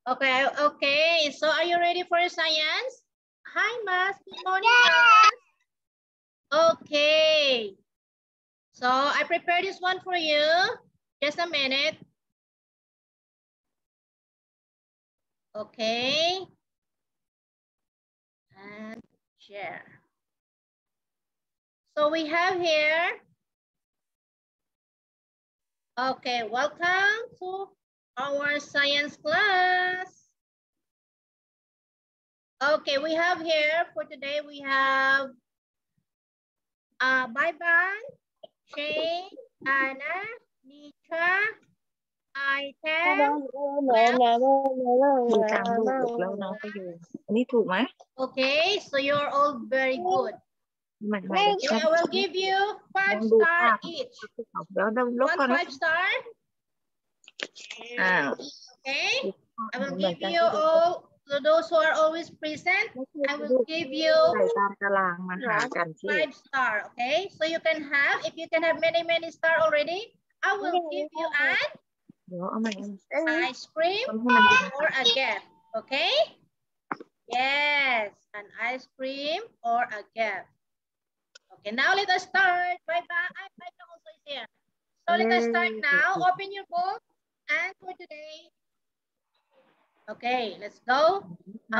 Okay, okay. So are you ready for science? Hi, Mas. Good morning, Mas. Okay. So I prepared this one for you. Just a minute. Okay. And share. So we have here. Okay, welcome to our science class. Okay, we have here for today, we have Bye-bye, Shane, Anna, Nitra, Item. มีการลูกแล้วน้องก็อยู่อันนี้ถูกไหม Okay, so you're all very good. ไม่ Okay, I will give you 5 star each. เดี๋ยวลบ One ก่อนนะ 5 star. อ้าว Okay, I will give you all, so those who are always present, I will give you ใส่ตามตารางมาหากันที่ 5 star. Okay, so you can have, if you can have many star already, I will give you an เดี๋ยวเอาใหม่ ice cream or a gift. Okay, yes, an ice cream or a gift. Okay, now let us start. Bye-bye. I also is here. So let us start now. Open your book. And for today, okay, let's go.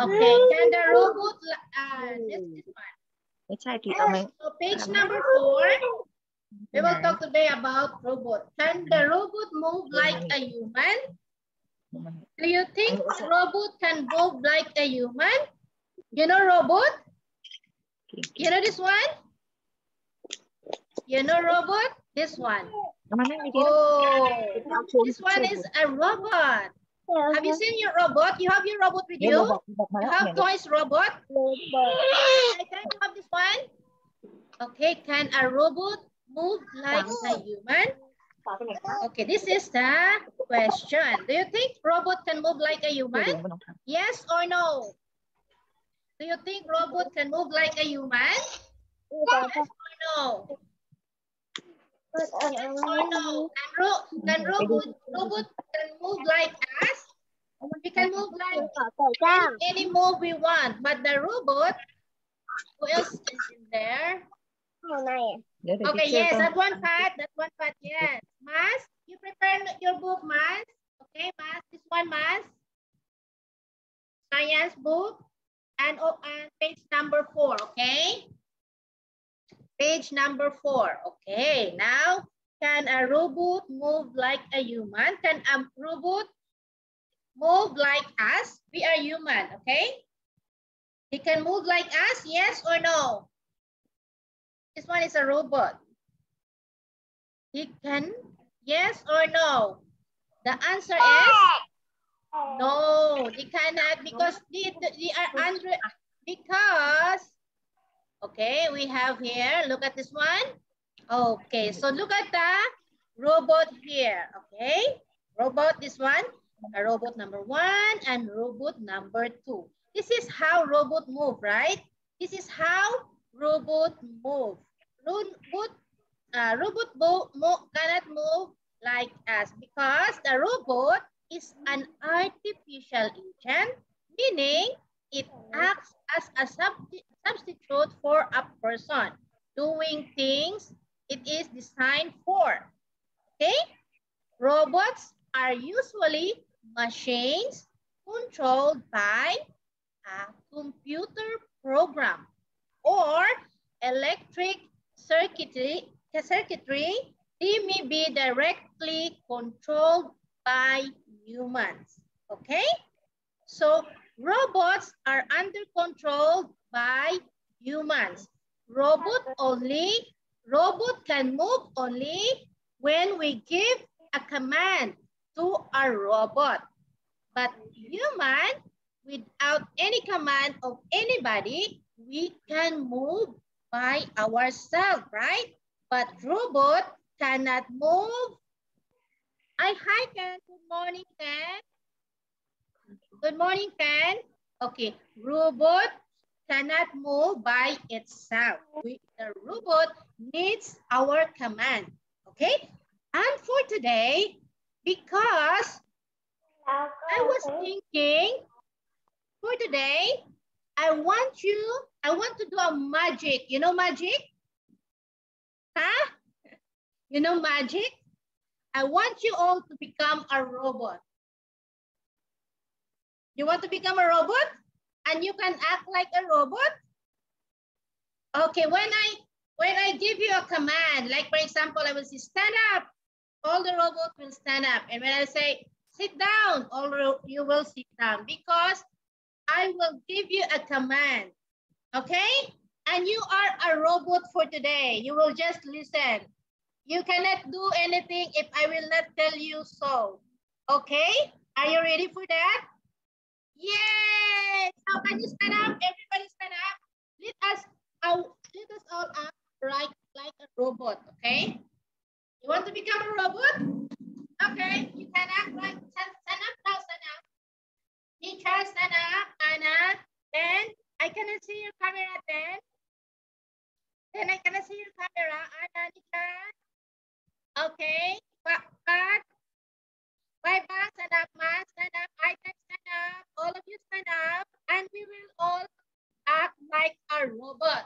Okay, can the robot, this one. ไม่ใช่ที่เอาไหม So page number 4, we will talk today about robot. Can the robot move like a human? Do you think robot can move like a human? You know robot? You know this one? You know robot? This one. Oh, this one is a robot. Have you seen your robot? You have your robot with you? You have toys robot? Can you have this one? Okay, can a robot move like a human? Okay, this is the question. Do you think robot can move like a human? Yes or no? Do you think robot can move like a human? Yes or no? Yes or no? Can robot can move like us? We can move like any move we want, but the robot, who else is in there? Okay, yes, that one part, yes. Mas, you prepare your book, Mas. Okay, Mas, this one, Mas. Science book, and page number 4, okay? Page number 4, okay. Now, can a robot move like a human? Can a robot move like us? We are human, okay? He can move like us, yes or no? This one is a robot. He can, yes or no? The answer is no, they cannot, because they are under, because, okay, we have here, look at this one. Okay, so look at the robot here, okay? Robot, this one, a robot number 1 and robot number 2. This is how robot move, right? This is how robot move. Robot cannot move like us because the robot is an artificial agent, meaning it acts as a substitute for a person doing things it is designed for. Okay? Robots are usually machines controlled by a computer program or electric circuitry. They may be directly controlled by humans. Okay? So robots are under control by humans. Robot can move only when we give a command to a robot. But human, without any command of anybody, we can move by ourselves, right? But robot cannot move. Hi, Ken. Good morning, Ken. Good morning, Ken. Okay, robot cannot move by itself. The robot needs our command. Okay? And for today, because I was thinking for today, I want to do a magic. You know magic? Huh? You know magic? I want you all to become a robot. You want to become a robot? And you can act like a robot? Okay, when I give you a command, like for example, I will say stand up, all the robots will stand up. And when I say sit down, you will sit down because I will give you a command, okay? And you are a robot for today. You will just listen. You cannot do anything if I will not tell you so, okay? Are you ready for that? Yay! Now can you stand up? Everybody stand up. Let us all act like a robot, okay? You want to become a robot? Okay, you can act like, stand up now, stand up. Teacher, stand up, Anna. Then I cannot see your camera then. Then I cannot see your camera, Anna, teacher. Okay, but bye, stand up, man, stand up. I can stand up. All of you stand up, and we will all act like a robot.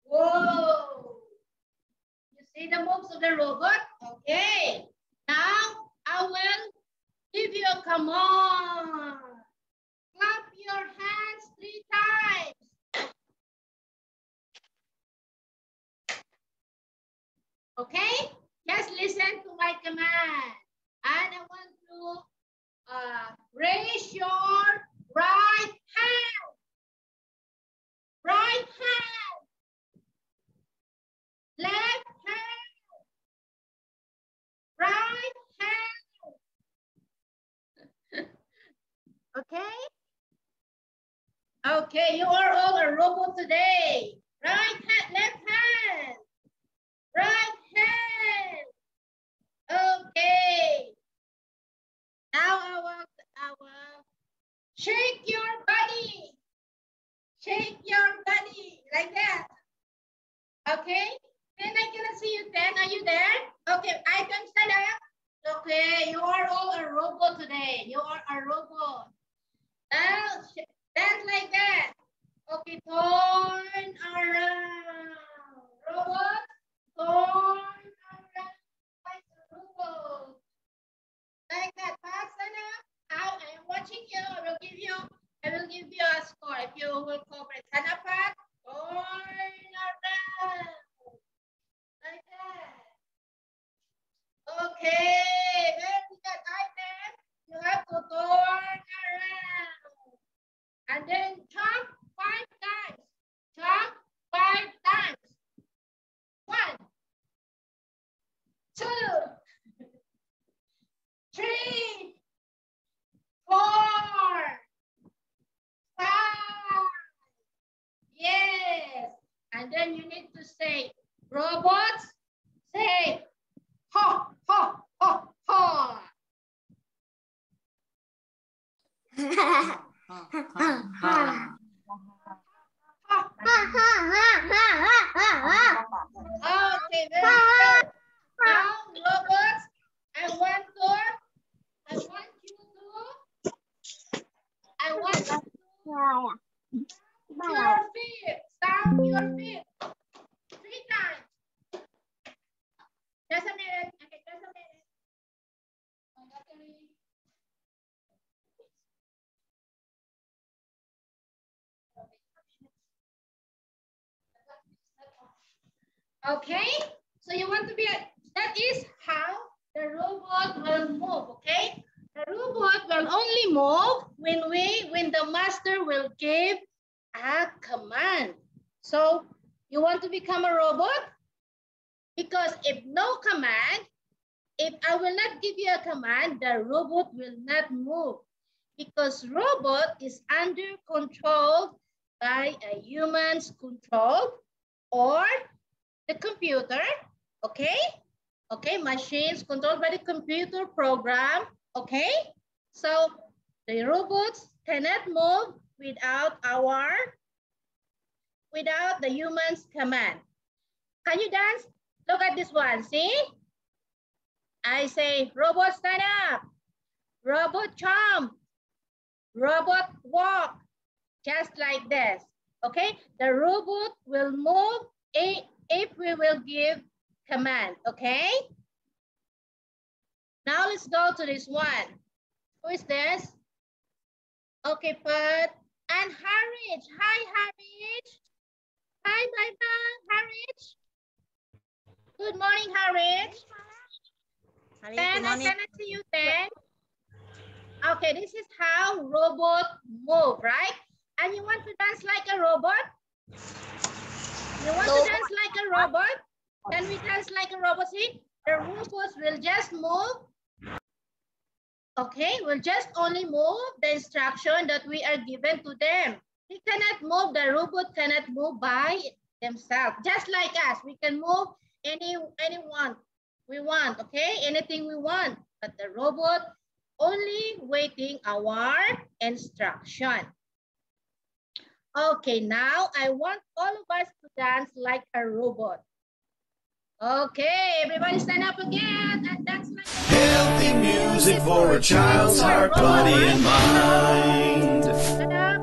Whoa! You see the moves of the robot? Okay. Now I will give you a command. Clap your hands 3 times. Okay? Just listen to my command. And I want to raise your right hand. Right hand. Left hand. Right hand. Okay? Okay, you are all a robot today. Right hand, left hand. Right hand. Okay. Now I will shake your body. Shake your body like that. Okay. Then I cannot see you then. Are you there? Okay, I can stand up. Okay, you are all a robot today. You are a robot. Now dance like that. Okay, turn around. Robot, turn around like a robot. Like that, stand up. Now I am watching you. I will give you a score. If you will cooperate, stand up, turn around. Like that. Okay, very good. Item. You have to turn around. And then jump 5 times. Jump 5 times. 1, 2, 3, 4, 5. Yes. And then you need to say, robots, say, ha, ha, ha, ha. Okay, very good. Now, robots, I want your feet. Stamp your feet 3 times. Just a minute. Okay, just a minute. Okay, so you want to be that is how the robot will move, okay? The robot will only move when the master will give a command. So you want to become a robot? Because if no command, if I will not give you a command, the robot will not move. Because robot is under control by a human's control or the computer, okay? Okay, machines controlled by the computer program, okay? So the robots cannot move without the human's command. Can you dance? Look at this one, see? I say, robot stand up, robot jump, Robot walk, just like this. Okay, the robot will move if we will give command. Okay. Now let's go to this one. Who is this? Okay, Pat and Harwich. Hi, Harwich. Hi, bye-bye, Harwich. Good morning, Harwich. Then I send it to you then. Okay, this is how robot move, right? And you want to dance like a robot? You want to dance like a robot? Can we dance like a robot? See, the robots will just move. Okay, we'll just only move the instruction that we are given to them. He cannot move, the robot cannot move by themselves. Just like us, we can move anyone we want, okay? Anything we want, but the robot only waiting our instruction. Okay, now I want all of us to dance like a robot. Okay, everybody stand up again and dance like a robot. Healthy music for a child's heart, body, and mind. Stand up.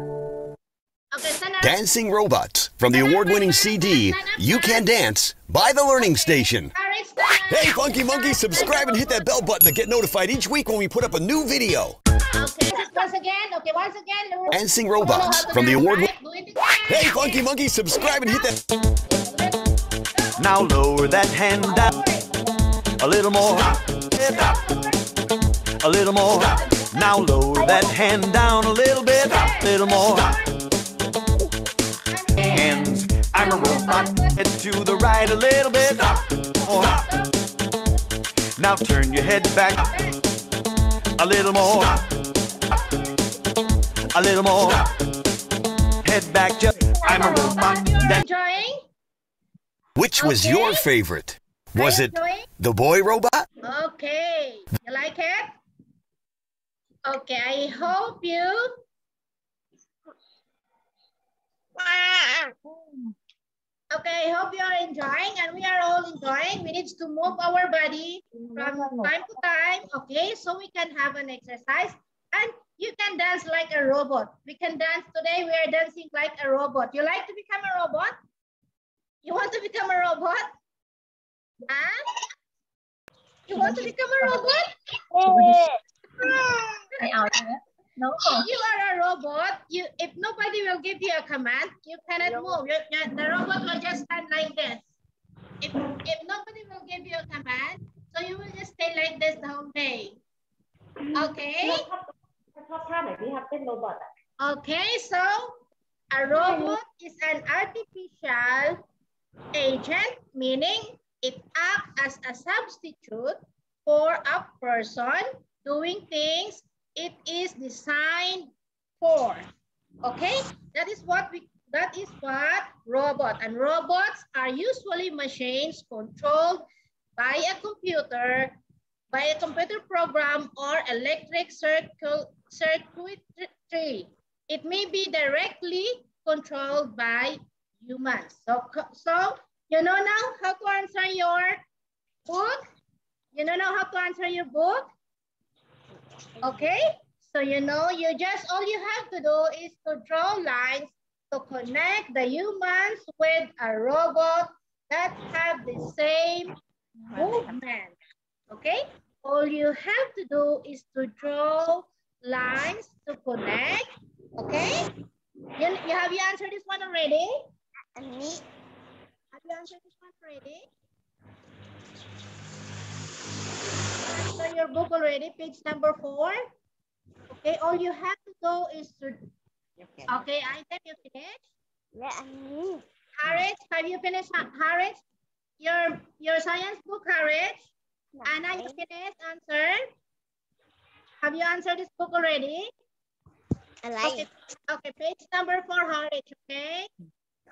Okay, stand up. Dancing Robots from the award-winning CD, You Can Dance, by The Learning Station. Harwich, stand up. Hey, Funky Monkey, subscribe and hit that bell button to get notified each week when we put up a new video. Okay, once again. Okay, once again. Dancing Robots from the award-winning... Do it again. Hey, Funky Monkey, subscribe and hit that... Now lower that hand down a little more. A little more. Now lower that hand down a little bit. Little more. Hands. I'm a robot. Head to the right a little bit. More. Now turn your head back a little more. A little more. Head back just. I'm a robot. Enjoying? Which was your favorite? Was it the boy robot? Okay, you like it? Okay, I hope you... Okay, I hope you are enjoying and we are all enjoying. We need to move our body from time to time, okay? So we can have an exercise and you can dance like a robot. We can dance today, we are dancing like a robot. You like to become a robot? You want to become a robot? Huh? You want to become a robot? No. You are a robot. If nobody will give you a command, you cannot move. The robot will just stand like this. If nobody will give you a command, so you will just stay like this the whole day. Okay? Okay, so a robot is an artificial agent, meaning it acts as a substitute for a person doing things it is designed for. Okay, that is what robot, and robots are usually machines controlled by a computer program or electric circuitry. It may be directly controlled by humans. So you know now how to answer your book? You know now how to answer your book? Okay, so you know, all you have to do is to draw lines to connect the humans with a robot that have the same movement. Okay, all you have to do is to draw lines to connect. Okay, have you answered this one already? Have you answered this one already? Answer your book already, page number 4. Okay, all you have to do is to... Okay, Item, you finished? Yeah. Harwich, have you finished, Harwich? Your science book, Harwich? Anna, you finished? Answer? Have you answered this book already? Okay, page number 4, Harwich, okay?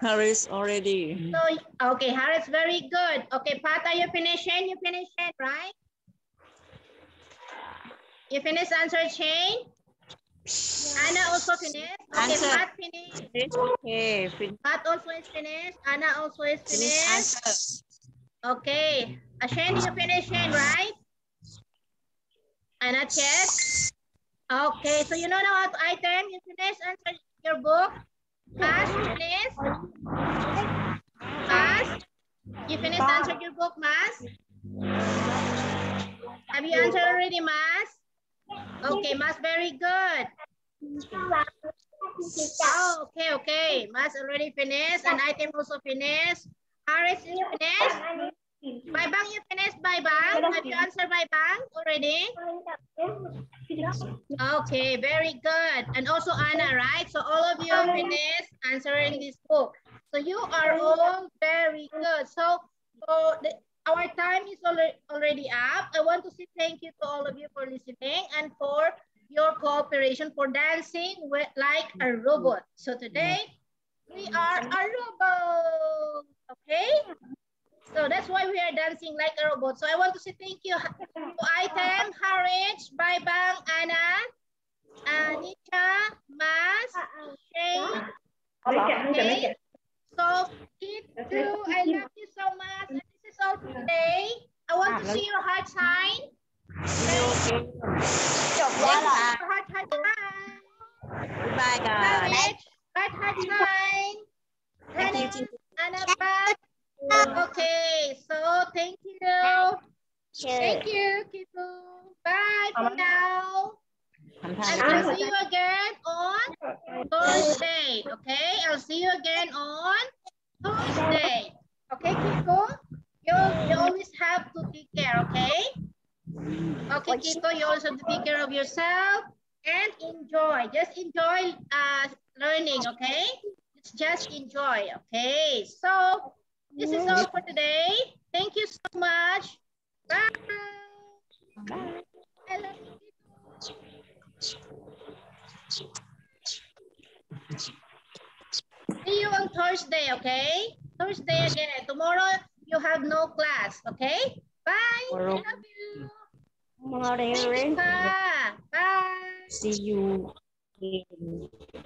Harris already. So, okay, Harris, very good. Okay, Pata, you finishing? You finished it, right? You finished answer chain? Anna also finished? Okay, Answer. Pat finished? Okay. Pat also is finished? Anna also is finished? Okay. Ashen, you finishing, right? Anna, check? Okay, so you know now how to item. You finish answer your book. Mas, you finish? Mas? You finished answered your book, Mas? Have you answered already, Mas? Okay, Mas, very good. Oh, okay. Mas already finished, and item also finished. Aris is finished. Baibang, you finished, Baibang? Have you answered Baibang already? Okay, very good. And also Anna, right? So all of you finished answering this book. So you are all very good. So our time is already up. I want to say thank you to all of you for listening and for your cooperation, for dancing like a robot. So today we are a robot. Okay? So that's why we are dancing like a robot. So I want to say thank you to Item, Harich, Baibang, Anna, Anisha, Mas, Shane. Okay. So, Kitu, I love you so much. And this is all for today. I want to see your heart sign. Okay. Heart sign. Bye, guys. Harich, heart sign. Anna, okay, so thank you. Thank you, Kitu. Bye for now. And I'll see you again on Thursday. Okay, I'll see you again on Thursday. Okay, Kitu? You always have to take care, okay? Okay, Kitu, you also have to take care of yourself and enjoy. Just enjoy learning, okay? Just enjoy, okay? So, this is all for today. Thank you so much. Bye. Bye. I love you. See you on Thursday, okay? Thursday again. Tomorrow you have no class, okay? Bye. I love you. Bye. See you.